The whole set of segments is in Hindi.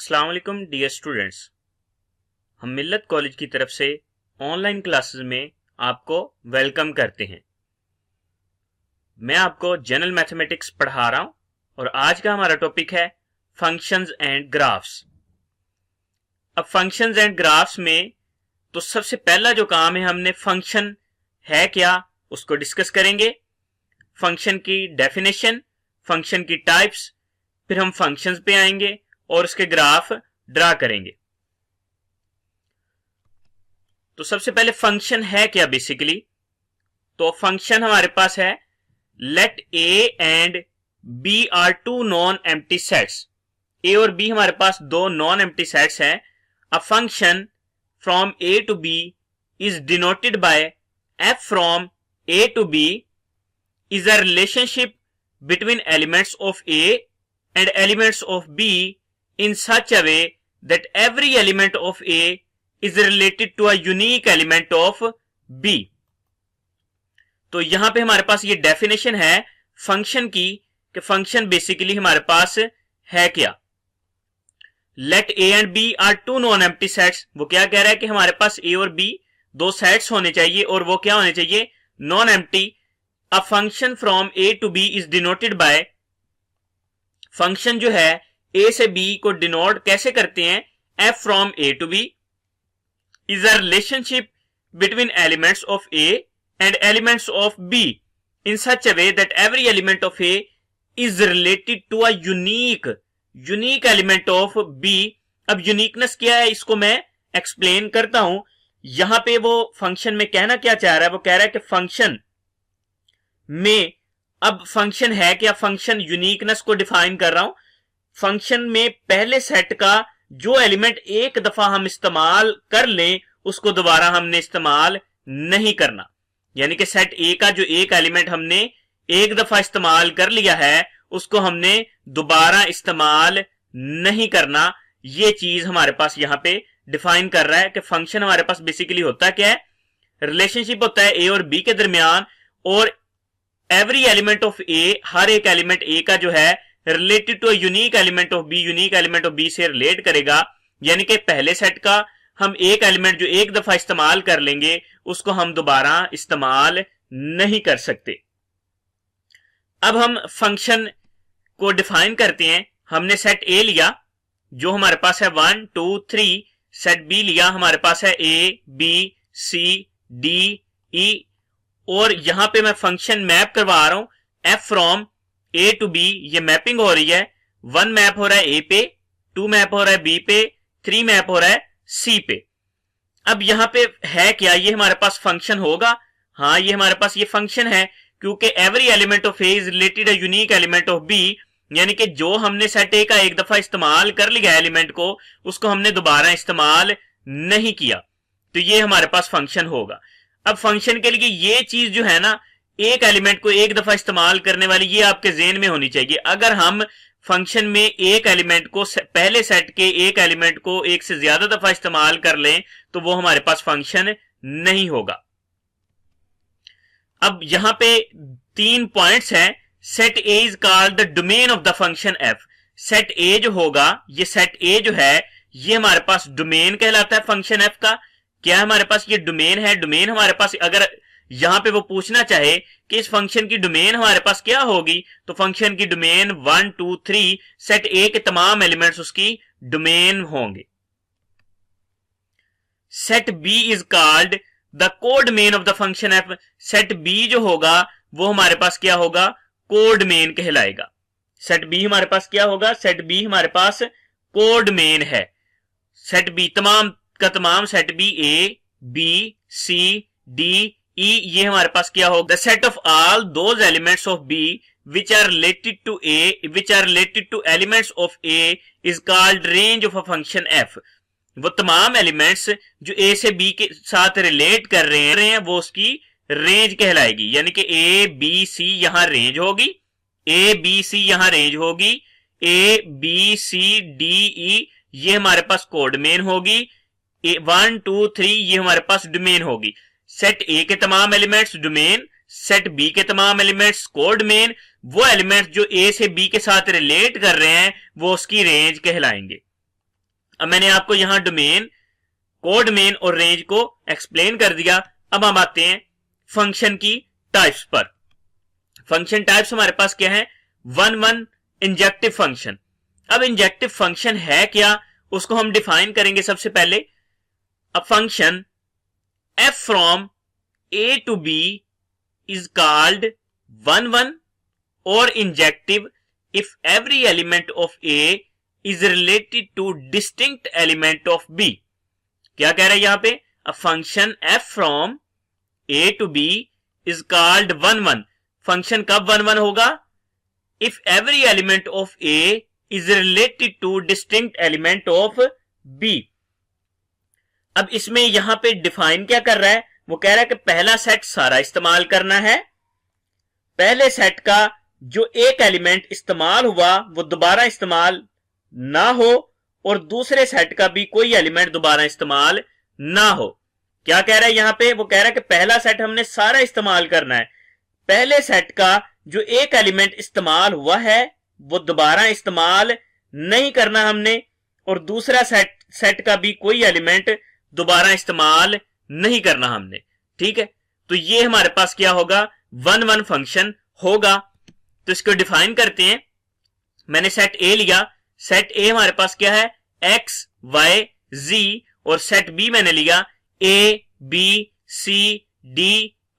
अस्सलाम वालेकुम डियर स्टूडेंट्स। हम मिल्लत कॉलेज की तरफ से ऑनलाइन क्लासेस में आपको वेलकम करते हैं। मैं आपको जनरल मैथमेटिक्स पढ़ा रहा हूं और आज का हमारा टॉपिक है फंक्शंस एंड ग्राफ्स। अब फंक्शंस एंड ग्राफ्स में तो सबसे पहला जो काम है, हमने फंक्शन है क्या उसको डिस्कस करेंगे, फंक्शन की डेफिनेशन, फंक्शन की टाइप्स, फिर हम फंक्शंस पे आएंगे और उसके ग्राफ ड्रा करेंगे। तो सबसे पहले फंक्शन है क्या बेसिकली, तो फंक्शन हमारे पास है let A and B are two non empty sets. A और बी हमारे पास दो नॉन एम्प्टी सेट्स हैं। A function from A to B is denoted by F from A to B is a relationship between elements of A and elements of B in such a way that every element of A is related to a unique element of B। तो यहां पे हमारे पास ये डेफिनेशन है फंक्शन की कि फंक्शन बेसिकली हमारे पास है क्या। Let A and B are two non empty sets, वो क्या कह रहा है कि हमारे पास ए और बी दो सेट्स होने चाहिए और वो क्या होने चाहिए, non empty. A function from A to B is denoted by, function जो है ए से बी को डिनोट कैसे करते हैं, F from A to B is a relationship between elements of A and elements of B in such a way that every element of A is related to a unique element of B. अब यूनिकनेस क्या है इसको मैं एक्सप्लेन करता हूं। यहां पे वो फंक्शन में कहना क्या चाह रहा है, वो कह रहा है कि फंक्शन में, अब फंक्शन है क्या, फंक्शन यूनिकनेस को डिफाइन कर रहा हूं। फंक्शन में पहले सेट का जो एलिमेंट एक दफा हम इस्तेमाल कर लें उसको दोबारा हमने इस्तेमाल नहीं करना, यानी कि सेट ए का जो एक एलिमेंट हमने एक दफा इस्तेमाल कर लिया है उसको हमने दोबारा इस्तेमाल नहीं करना। ये चीज हमारे पास यहां पे डिफाइन कर रहा है कि फंक्शन हमारे पास बेसिकली होता क्या है, रिलेशनशिप होता है ए और बी के दरमियान, और एवरी एलिमेंट ऑफ ए, हर एक एलिमेंट ए का जो है related to unique element of B, unique element of B से रिलेट करेगा। यानी कि पहले सेट का हम एक एलिमेंट जो एक दफा इस्तेमाल कर लेंगे उसको हम दोबारा इस्तेमाल नहीं कर सकते। अब हम फंक्शन को डिफाइन करते हैं। हमने सेट ए लिया जो हमारे पास है 1 2 3, सेट बी लिया हमारे पास है ए बी सी डी ई, और यहां पे मैं फंक्शन मैप करवा रहा हूं F from A to B. ये मैपिंग हो रही है, 1 मैप हो रहा है ए पे, 2 मैप हो रहा है बी पे, 3 मैप हो रहा है सी पे। अब यहां पे है क्या, ये हमारे पास फंक्शन होगा। हाँ, ये हमारे पास ये फंक्शन है क्योंकि every element of A is related a unique element of B, यानी कि जो हमने सेट ए का एक दफा इस्तेमाल कर लिया एलिमेंट को, उसको हमने दोबारा इस्तेमाल नहीं किया, तो ये हमारे पास फंक्शन होगा। अब फंक्शन के लिए ये चीज जो है ना, एक एलिमेंट को एक दफा इस्तेमाल करने वाली, ये आपके ज़हन में होनी चाहिए। अगर हम फंक्शन में एक एलिमेंट को, पहले सेट के एक एलिमेंट को एक से ज्यादा दफा इस्तेमाल कर लें तो वो हमारे पास फंक्शन नहीं होगा। अब यहां पे 3 पॉइंट्स हैं। Set A is called the domain of the function F. Set ए जो होगा, ये सेट ए जो है ये हमारे पास डोमेन कहलाता है फंक्शन एफ का। क्या हमारे पास ये डोमेन है, डोमेन हमारे पास, अगर यहां पे वो पूछना चाहे कि इस फंक्शन की डोमेन हमारे पास क्या होगी, तो फंक्शन की डोमेन 1 2 3, सेट ए के तमाम एलिमेंट्स उसकी डोमेन होंगे। Set B is called the codomain of the function F. Set B जो होगा वो हमारे पास क्या होगा, कोड मेन कहलाएगा। सेट बी हमारे पास क्या होगा, सेट बी हमारे पास कोड मेन है। सेट बी तमाम का तमाम set B A B C D E, ये हमारे पास क्या होगा, the set of all those elements of B which are related to A, which are related to elements of A is called range of a function F. वो तमाम एलिमेंट्स जो ए से बी के साथ रिलेट कर रहे हैं वो उसकी रेंज कहलाएगी। यानी कि ए बी सी यहां रेंज होगी, ए बी सी यहां रेंज होगी, ए बी सी डी ई ये हमारे पास कोड मेन होगी, 1 2 3 ये हमारे पास डोमेन होगी। सेट ए के तमाम एलिमेंट्स डोमेन, सेट बी के तमाम एलिमेंट्स कोड मेन, वो एलिमेंट्स जो ए से बी के साथ रिलेट कर रहे हैं वो उसकी रेंज कहलाएंगे। अब मैंने आपको यहां डोमेन, कोडमेन और रेंज को एक्सप्लेन कर दिया। अब हम आते हैं फंक्शन की टाइप्स पर। फंक्शन टाइप्स हमारे पास क्या है? 1 इंजेक्टिव फंक्शन। अब इंजेक्टिव फंक्शन है क्या, उसको हम डिफाइन करेंगे सबसे पहले। अ function f from a to b is called 1 or injective if every element of a is related to distinct element of b। क्या कह रहा है यहां पे? a function f from a to b is called 1 function कब 1 होगा? if every element of a is related to distinct element of b। अब इसमें यहां पे डिफाइन क्या कर रहा है? वो कह रहा है कि पहला सेट सारा इस्तेमाल करना है, पहले सेट का जो एक एलिमेंट इस्तेमाल हुआ वो दोबारा इस्तेमाल ना हो, और दूसरे सेट का भी कोई एलिमेंट दोबारा इस्तेमाल ना हो। क्या कह रहा है यहां पे? वो कह रहा है कि पहला सेट हमने सारा इस्तेमाल करना है, पहले सेट का जो एक एलिमेंट इस्तेमाल हुआ है वो दोबारा इस्तेमाल नहीं करना हमने, और दूसरा सेट का भी कोई एलिमेंट दोबारा इस्तेमाल नहीं करना हमने। ठीक है, तो ये हमारे पास क्या होगा? 1 फंक्शन होगा। तो इसको डिफाइन करते हैं। मैंने सेट ए लिया, सेट ए हमारे पास क्या है? x, y, z, और सेट बी मैंने लिया a, b, c, d,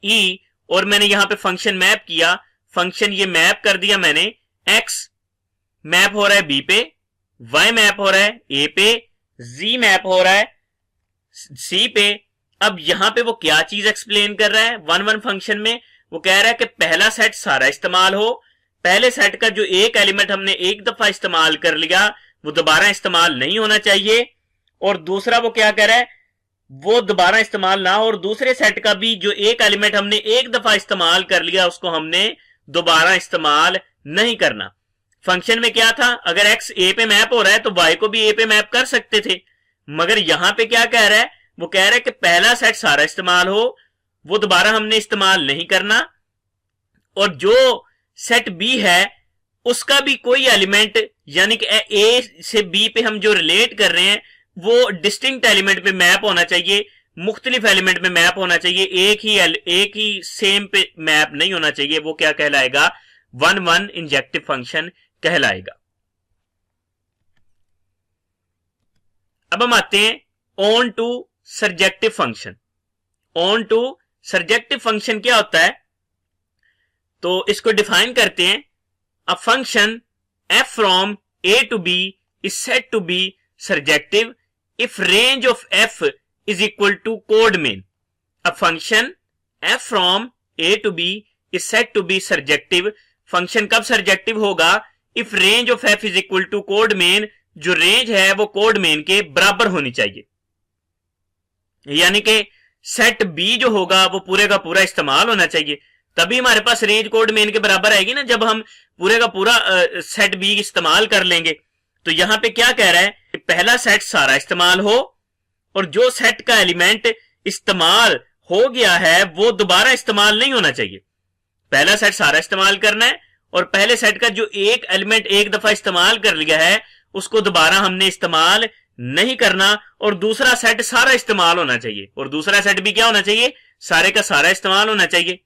e, और मैंने यहां पे फंक्शन मैप किया। फंक्शन ये मैप कर दिया मैंने, x मैप हो रहा है b पे, y मैप हो रहा है a पे, z मैप हो रहा है c पे। अब यहां पे वो क्या चीज एक्सप्लेन कर रहा है 1 फंक्शन में? वो कह रहा है कि पहला सेट सारा इस्तेमाल हो, पहले सेट का जो एक एलिमेंट हमने एक दफा इस्तेमाल कर लिया वो दोबारा इस्तेमाल नहीं होना चाहिए, और दूसरा वो क्या कह रहा है? वो दोबारा इस्तेमाल ना हो, और दूसरे सेट का भी जो एक एलिमेंट हमने एक दफा इस्तेमाल कर लिया उसको हमने दोबारा इस्तेमाल नहीं करना। फंक्शन में क्या था? अगर x a पे मैप हो रहा है तो y को भी a पे मैप कर सकते थे, मगर यहां पे क्या कह रहा है? वो कह रहा है कि पहला सेट सारा इस्तेमाल हो, वो दोबारा हमने इस्तेमाल नहीं करना, और जो सेट बी है उसका भी कोई एलिमेंट, यानी कि ए से बी पे हम जो रिलेट कर रहे हैं वो डिस्टिंक्ट एलिमेंट पे मैप होना चाहिए, मुख्तलिफ एलिमेंट पे मैप होना चाहिए, एक ही सेम पे मैप नहीं होना चाहिए। वो क्या कहलाएगा? 1 इंजेक्टिव फंक्शन कहलाएगा। अब हम आते हैं onto surjective function. Onto surjective function क्या होता है? तो इसको डिफाइन करते हैं। A function f from a to b is said to be surjective if range of f is equal to code main। A function f from a to b is said to be surjective। Function कब सर्जेक्टिव होगा? if range of f is equal to code main, जो रेंज है वो कोड मेन के बराबर होनी चाहिए, यानी कि सेट बी जो होगा वो पूरे का पूरा इस्तेमाल होना चाहिए, तभी हमारे पास रेंज कोड मेन के बराबर आएगी ना, जब हम पूरे का पूरा सेट बी इस्तेमाल कर लेंगे। तो यहां पे क्या कह रहा है? पहला सेट सारा इस्तेमाल हो, और जो सेट का एलिमेंट इस्तेमाल हो गया है वो दोबारा इस्तेमाल नहीं होना चाहिए। पहला सेट सारा इस्तेमाल करना है, और पहले सेट का जो एक एलिमेंट एक दफा इस्तेमाल कर लिया है उसको दोबारा हमने इस्तेमाल नहीं करना, और दूसरा सेट सारा इस्तेमाल होना चाहिए, और दूसरा सेट भी क्या होना चाहिए? सारे का सारा इस्तेमाल होना चाहिए।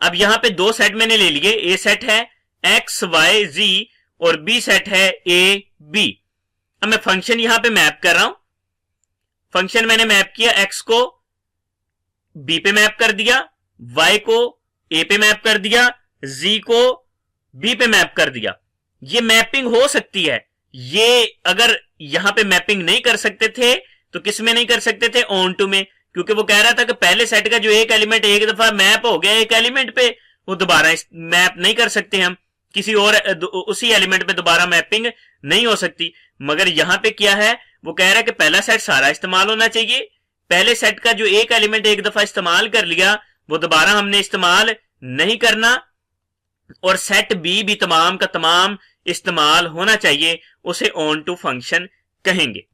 अब यहां पे दो सेट मैंने ले लिए, ए सेट है x, y, z, और b सेट है a, b। अब मैं फंक्शन यहां पे मैप कर रहा हूं। फंक्शन मैंने मैप किया, x को b पे मैप कर दिया, y को a पे मैप कर दिया, z को b पे मैप कर दिया। ये मैपिंग हो सकती है। ये अगर यहां पे मैपिंग नहीं कर सकते थे तो किस में नहीं कर सकते थे? ऑन टू में, क्योंकि वो कह रहा था कि पहले सेट का जो एक एलिमेंट एक दफा मैप हो गया एक एलिमेंट पे, वो दोबारा मैप नहीं कर सकते हम, किसी और उसी एलिमेंट पे दोबारा मैपिंग नहीं हो सकती। मगर यहां पे क्या है? वो कह रहा है कि पहला सेट सारा इस्तेमाल होना चाहिए, पहले सेट का जो एक एलिमेंट एक दफा इस्तेमाल कर लिया वो दोबारा हमने इस्तेमाल नहीं करना, और सेट बी भी तमाम का तमाम इस्तेमाल होना चाहिए, उसे ऑन टू फंक्शन कहेंगे।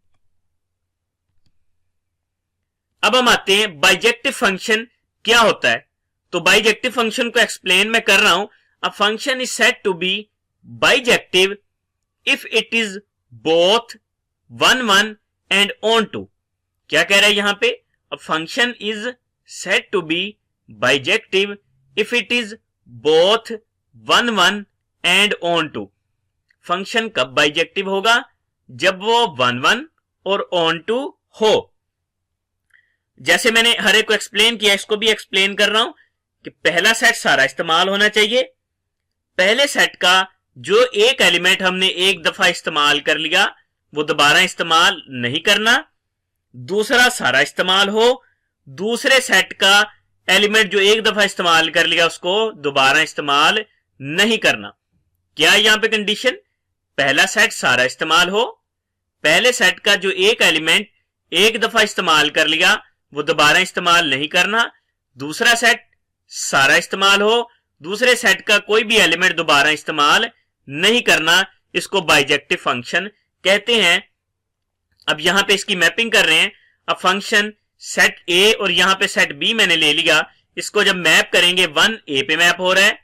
अब हम आते हैं बाइजेक्टिव फंक्शन क्या होता है। तो बाइजेक्टिव फंक्शन को एक्सप्लेन मैं कर रहा हूं। A function is said to be bijective if it is both 1 1 and onto. क्या कह रहा है यहां पे? A function is said to be bijective if it is both 1 1 and onto. Function कब बाइजेक्टिव होगा? जब वो 1 1 और ऑन टू हो। जैसे मैंने हर एक को एक्सप्लेन किया, इसको भी एक्सप्लेन कर रहा हूं कि पहला सेट सारा इस्तेमाल होना चाहिए। पहले सेट का जो एक एलिमेंट हमने एक दफा इस्तेमाल कर लिया वो दोबारा इस्तेमाल नहीं करना। दूसरा सारा इस्तेमाल हो। दूसरे सेट का एलिमेंट जो एक दफा इस्तेमाल कर लिया उसको दोबारा इस्तेमाल नहीं करना। क्या यहां पे कंडीशन? पहला सेट सारा इस्तेमाल हो। पहले सेट का जो एक एलिमेंट एक दफा इस्तेमाल कर लिया वो दोबारा इस्तेमाल नहीं करना। दूसरा सेट सारा इस्तेमाल हो। दूसरे सेट का कोई भी एलिमेंट दोबारा इस्तेमाल नहीं करना। इसको बाइजेक्टिव फंक्शन कहते हैं। अब यहां पे इसकी मैपिंग कर रहे हैं। अब फंक्शन सेट ए और यहां पे सेट बी मैंने ले लिया। इसको जब मैप करेंगे 1 ए पे मैप हो रहा है,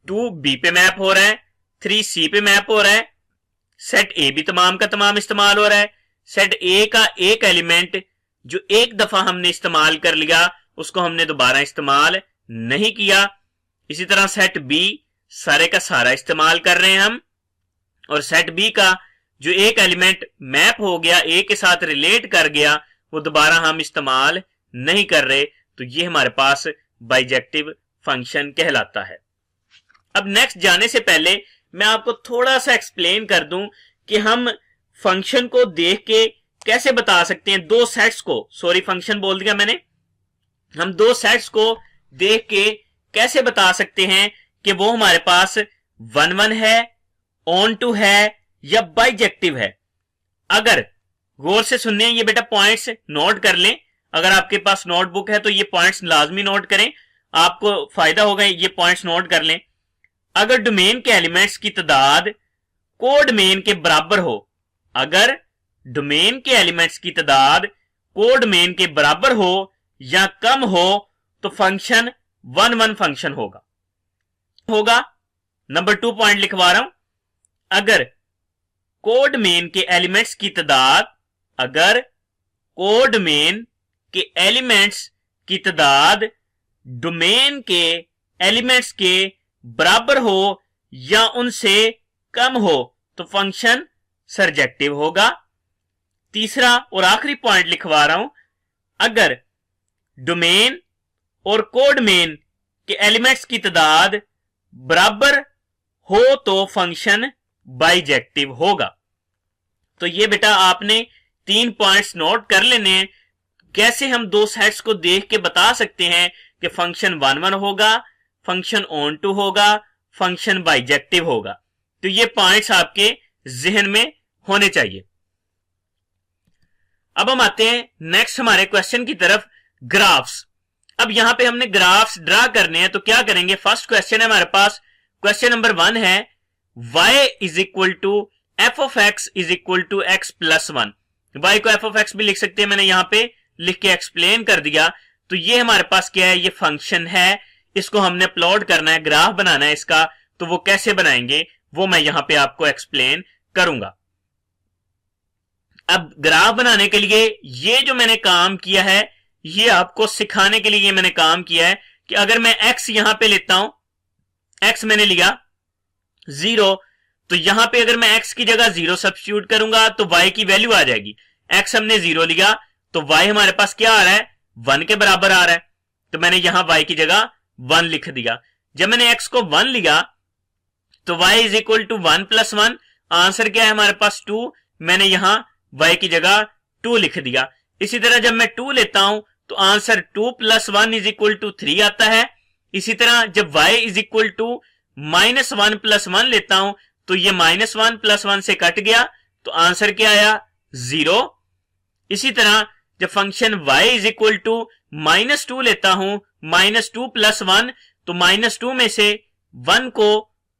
2 बी पे मैप हो रहा है, 3 सी पे मैप हो रहा है। सेट ए भी तमाम का तमाम इस्तेमाल हो रहा है। सेट ए का एक एलिमेंट जो एक दफा हमने इस्तेमाल कर लिया उसको हमने दोबारा इस्तेमाल नहीं किया। इसी तरह सेट बी सारे का सारा इस्तेमाल कर रहे हैं हम, और सेट बी का जो एक एलिमेंट मैप हो गया, ए के साथ रिलेट कर गया, वो दोबारा हम इस्तेमाल नहीं कर रहे। तो ये हमारे पास बाइजेक्टिव फंक्शन कहलाता है। अब नेक्स्ट जाने से पहले मैं आपको थोड़ा सा एक्सप्लेन कर दूं कि हम फंक्शन को देख के कैसे बता सकते हैं दो सेट्स को, सॉरी फंक्शन बोल दिया मैंने, हम दो सेट्स को देख के कैसे बता सकते हैं कि वो हमारे पास 1 1 है, ऑन टू है या बाइजेक्टिव है। अगर गौर से सुनने, ये बेटा पॉइंट्स नोट कर लें। अगर आपके पास नोटबुक है तो ये पॉइंट्स लाजमी नोट करें, आपको फायदा होगा। ये पॉइंट्स नोट कर लें। अगर डोमेन के एलिमेंट्स की तादाद कोडमेन के बराबर हो, अगर डोमेन के एलिमेंट्स की तादाद कोडमेन के बराबर हो या कम हो तो फंक्शन 1 1 फंक्शन होगा। नंबर 2 पॉइंट लिखवा रहा हूं। अगर कोडमेन के एलिमेंट्स की तादाद, अगर कोडमेन के एलिमेंट्स की तादाद डोमेन के एलिमेंट्स के बराबर हो या उनसे कम हो तो फंक्शन सर्जेक्टिव होगा। तीसरा और आखिरी पॉइंट लिखवा रहा हूं। अगर डोमेन और कोडमेन के एलिमेंट्स की तादाद बराबर हो तो फंक्शन बाइजेक्टिव होगा। तो ये बेटा आपने 3 पॉइंट्स नोट कर लेने हैं। कैसे हम दो सेट्स को देख के बता सकते हैं कि फंक्शन 1 1 होगा, फंक्शन ऑन टू होगा, फंक्शन बाइजेक्टिव होगा। तो ये पॉइंट्स आपके जहन में होने चाहिए। अब हम आते हैं नेक्स्ट हमारे क्वेश्चन की तरफ, ग्राफ्स। अब यहां पे हमने ग्राफ्स ड्रा करने हैं। तो क्या करेंगे? फर्स्ट क्वेश्चन है हमारे पास, क्वेश्चन नंबर 1 है y is equal to F of X is equal to X plus 1। y को एफ ऑफ एक्स भी लिख सकते हैं, मैंने यहां पे लिख के एक्सप्लेन कर दिया। तो ये हमारे पास क्या है? ये फंक्शन है, इसको हमने प्लॉट करना है, ग्राफ बनाना है इसका। तो वो कैसे बनाएंगे वो मैं यहां पे आपको एक्सप्लेन करूंगा। अब ग्राफ बनाने के लिए ये जो मैंने काम किया है, ये आपको सिखाने के लिए ये मैंने काम किया है कि अगर मैं x यहां पे लेता हूं, x मैंने लिया 0, तो यहां पे अगर मैं x की जगह 0 सब्स्टिट्यूट करूंगा तो y की वैल्यू आ जाएगी। x हमने 0 लिया तो y हमारे पास क्या आ रहा है? 1 के बराबर आ रहा है। तो मैंने यहां y की जगह 1 लिख दिया। जब मैंने x को 1 लिया तो y is equal to 1 plus 1, answer क्या है हमारे पास 2, मैंने यहां y की जगह 2 लिख दिया। इसी तरह जब मैं 2 लेता हूं तो answer 2 plus 1 is equal to 3 आता है। इसी तरह जब y is equal to -1 plus 1 लेता हूं तो ये -1 प्लस 1 से कट गया, तो आंसर क्या आया? 0। इसी तरह जब function y is equal to -2 लेता हूं, -2 प्लस 1, तो -2 में से 1 को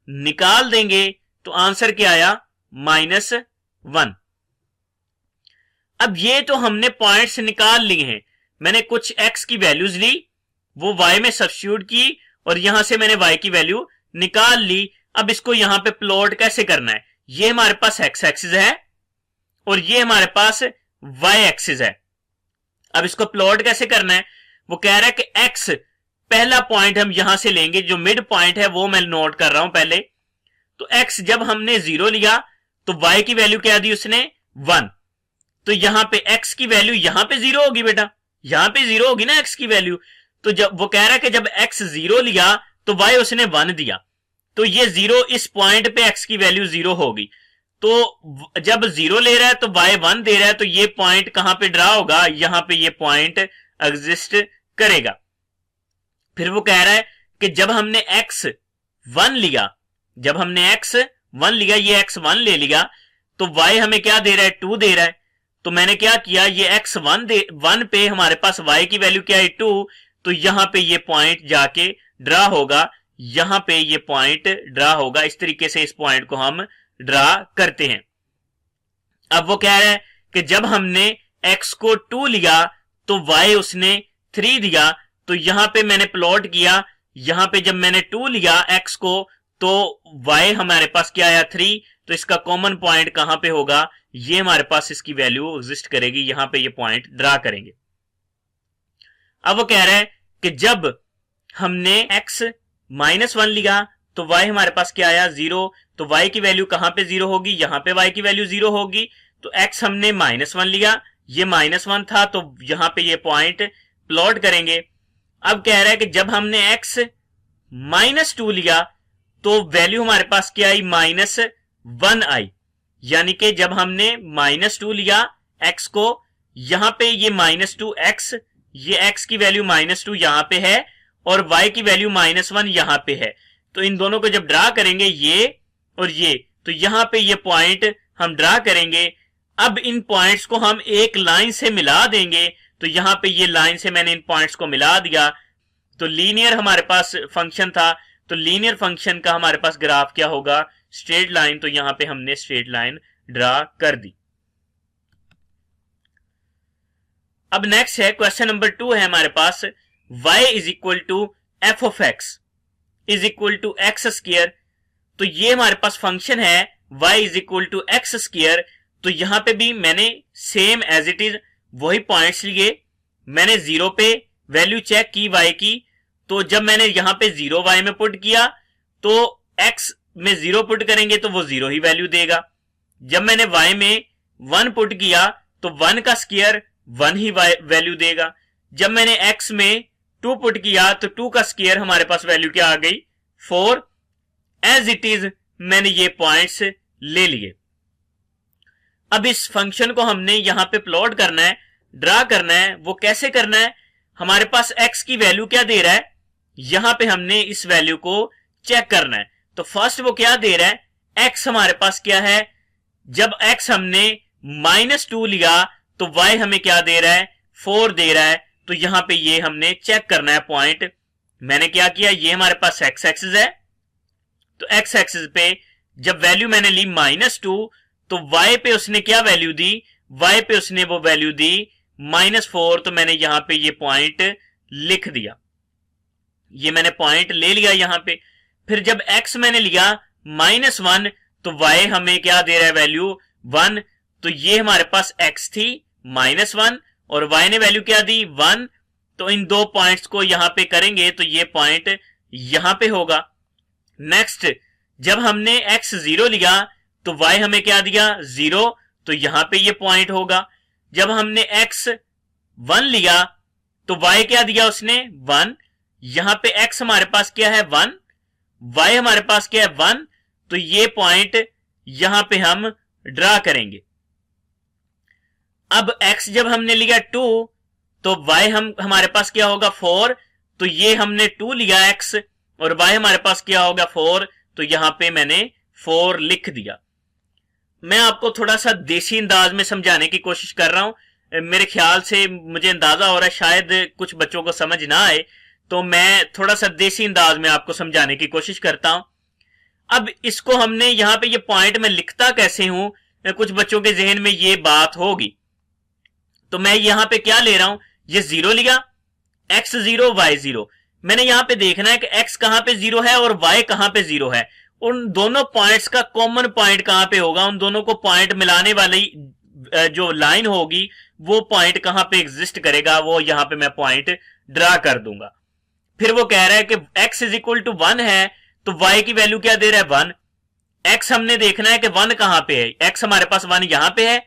निकाल देंगे तो आंसर क्या आया? -1। अब ये तो हमने पॉइंट्स निकाल लिए हैं। मैंने कुछ x की वैल्यूज ली, वो y में सब्स्टिट्यूट की और यहां से मैंने y की वैल्यू निकाल ली। अब इसको यहां पे प्लॉट कैसे करना है? ये हमारे पास x एक्सिस है और ये हमारे पास y एक्सिस है। अब इसको प्लॉट कैसे करना है, वो कह रहा है कि x पहला पॉइंट हम यहां से लेंगे, जो मिड पॉइंट है वो मैं नोट कर रहा हूं पहले। तो x जब हमने 0 लिया तो y की वैल्यू क्या दी उसने 1, तो यहां पे x की वैल्यू यहां पे 0 होगी बेटा, यहां पे 0 होगी ना x की वैल्यू। तो जब वो कह रहा है कि जब x 0 लिया तो y उसने 1 दिया, तो ये 0 इस पॉइंट पे x की वैल्यू 0 होगी। तो जब 0 ले रहा है तो y 1 दे रहा है, तो ये पॉइंट कहां पे ड्रा होगा, यहां पे ये पॉइंट एग्जिस्ट करेगा। फिर वो कह रहा है कि जब हमने x 1 लिया, जब हमने x 1 लिया, ये x 1 ले लिया, तो y हमें क्या दे रहा है 2 दे रहा है। तो मैंने क्या किया, ये x 1 पे हमारे पास y की वैल्यू क्या है 2, तो यहां पे ये पॉइंट जाके ड्रा होगा, यहां पे ये पॉइंट ड्रा होगा। इस तरीके से इस पॉइंट को हम ड्रा करते हैं। अब वो कह रहा है कि जब हमने x को 2 लिया तो y उसने 3 दिया, तो यहां पे मैंने प्लॉट किया, यहां पे जब मैंने 2 लिया x को तो y हमारे पास क्या आया 3, तो इसका कॉमन पॉइंट कहां पे होगा, ये हमारे पास इसकी वैल्यू एग्जिस्ट करेगी, यहां पे ये पॉइंट ड्रा करेंगे। अब वो कह रहा है कि जब हमने x -1 लिया तो y हमारे पास क्या आया 0, तो y की वैल्यू कहां पे 0 होगी, यहां पे y की वैल्यू 0 होगी। तो x हमने -1 लिया, ये -1 था, तो यहां पे ये पॉइंट प्लॉट करेंगे। अब कह रहा है कि जब हमने x -2 लिया तो वैल्यू हमारे पास क्या आई -1 आई, यानी कि जब हमने -2 लिया x को, यहां पे ये -2x, ये x की वैल्यू -2 यहां पे है और y की वैल्यू -1 यहां पे है। तो इन दोनों को जब ड्रा करेंगे ये और ये, तो यहां पे ये पॉइंट हम ड्रा करेंगे। अब इन पॉइंट्स को हम एक लाइन से मिला देंगे, तो यहां पे ये लाइन से मैंने इन पॉइंट्स को मिला दिया, तो लीनियर हमारे पास फंक्शन था। तो लीनियर फंक्शन का हमारे पास ग्राफ क्या होगा, स्ट्रेट लाइन। तो यहां पे हमने स्ट्रेट लाइन ड्रा कर दी। अब नेक्स्ट है क्वेश्चन नंबर 2 है हमारे पास, y is equal to F of X is equal to X square. तो ये हमारे पास फंक्शन है y is equal to X square. तो यहां पे भी मैंने सेम एज इट इज वही पॉइंट्स लिए, मैंने 0 पे वैल्यू चेक की y की, तो जब मैंने यहां पे 0 y में पुट किया तो x में 0 पुट करेंगे तो वो 0 ही वैल्यू देगा। जब मैंने y में 1 पुट किया तो 1 का स्क्वायर 1 ही वैल्यू देगा। जब मैंने x में 2 पुट किया तो 2 का स्क्वायर हमारे पास वैल्यू क्या आ गई 4। एज इट इज मैंने ये पॉइंट्स ले लिए। अब इस फंक्शन को हमने यहां पे प्लॉट करना है, ड्रा करना है। वो कैसे करना है, हमारे पास x की वैल्यू क्या दे रहा है, यहां पे हमने इस वैल्यू को चेक करना है। तो फर्स्ट वो क्या दे रहा है, x हमारे पास क्या है, जब x हमने -2 लिया तो y हमें क्या दे रहा है 4 दे रहा है। तो यहां पे ये हमने चेक करना है पॉइंट। मैंने क्या किया, ये हमारे पास x एक्सिस है, तो x एक्सिस पे जब वैल्यू मैंने ली -2 तो y पे उसने क्या वैल्यू दी, y पे उसने वो वैल्यू दी -4। तो मैंने यहां पे ये पॉइंट लिख दिया, ये मैंने पॉइंट ले लिया यहां पे। फिर जब x मैंने लिया -1 तो y हमें क्या दे रहा है वैल्यू 1। तो ये हमारे पास x थी -1 और y ने वैल्यू क्या दी 1। तो इन दो पॉइंट्स को यहां पे करेंगे तो ये पॉइंट यहां पे होगा। नेक्स्ट जब हमने x 0 लिया तो y हमें क्या दिया 0, तो यहां पे ये पॉइंट होगा। जब हमने x 1 लिया तो y क्या दिया उसने 1, यहां पे x हमारे पास क्या है 1, y हमारे पास क्या है 1, तो ये पॉइंट यहां पे हम ड्रा करेंगे। अब x जब हमने लिया 2 तो y हमारे पास क्या होगा 4, तो ये हमने 2 लिया x और y हमारे पास क्या होगा 4, तो यहां पे मैंने 4 लिख दिया। मैं आपको थोड़ा सा देसी अंदाज में समझाने की कोशिश कर रहा हूं। मेरे ख्याल से मुझे अंदाजा हो रहा है शायद कुछ बच्चों को समझ ना आए, तो मैं थोड़ा सा देसी अंदाज में आपको समझाने की कोशिश करता हूं। अब इसको हमने यहां पे ये पॉइंट में लिखता कैसे हूं, कुछ बच्चों के जहन में ये बात होगी। तो मैं यहां पे क्या ले रहा हूं, ये 0 लिया, x 0 y 0। मैंने यहां पे देखना है कि x कहां पे 0 है और y कहां पे 0 है। उन दोनों पॉइंट्स का कॉमन पॉइंट कहां पे होगा, उन दोनों को पॉइंट मिलाने वाली जो लाइन होगी वो पॉइंट कहां पे एग्जिस्ट करेगा, वो यहां पे मैं पॉइंट ड्रा कर दूंगा। फिर वो कह रहा है कि x इज इक्वल टू 1 है, तो y की वैल्यू क्या दे रहा है 1। x हमने देखना है कि 1 कहां पे है, x हमारे पास 1 यहां पे है।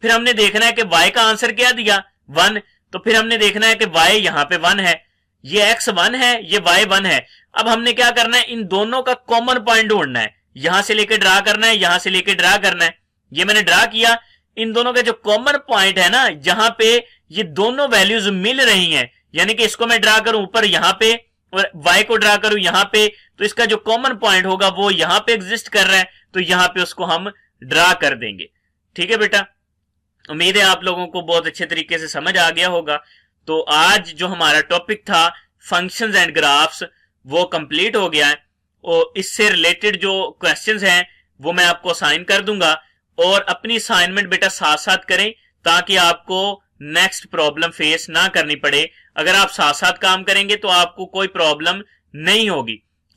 फिर हमने देखना है कि y का आंसर क्या दिया 1, तो फिर हमने देखना है कि y यहां पे 1 है, ये x 1 है, ये y 1 है। अब हमने क्या करना है, इन दोनों का कॉमन पॉइंट ढूंढना है, यहां से लेकर ड्रा करना है, यहां से लेकर ड्रा करना है। ये मैंने ड्रा किया, इन दोनों का जो कॉमन पॉइंट है ना, जहां पे ये दोनों वैल्यूज मिल रही हैं, यानी कि इसको मैं ड्रा करूं ऊपर यहां पे और y को ड्रा करूं यहां पे, तो इसका जो कॉमन पॉइंट होगा वो यहां पे एग्जिस्ट कर रहा है, तो यहां पे उसको हम ड्रा कर देंगे। ठीक है बेटा, उम्मीद है आप लोगों को बहुत अच्छे तरीके से समझ आ गया होगा। तो आज जो हमारा टॉपिक था फंक्शंस एंड ग्राफ्स वो कंप्लीट हो गया है, और इससे रिलेटेड जो क्वेश्चंस हैं वो मैं आपको असाइन कर दूंगा, और अपनी असाइनमेंट बेटा साथ साथ करें ताकि आपको नेक्स्ट प्रॉब्लम फेस ना करनी पड़े। अगर आप साथ साथ काम करेंगे तो आपको कोई प्रॉब्लम नहीं होगी।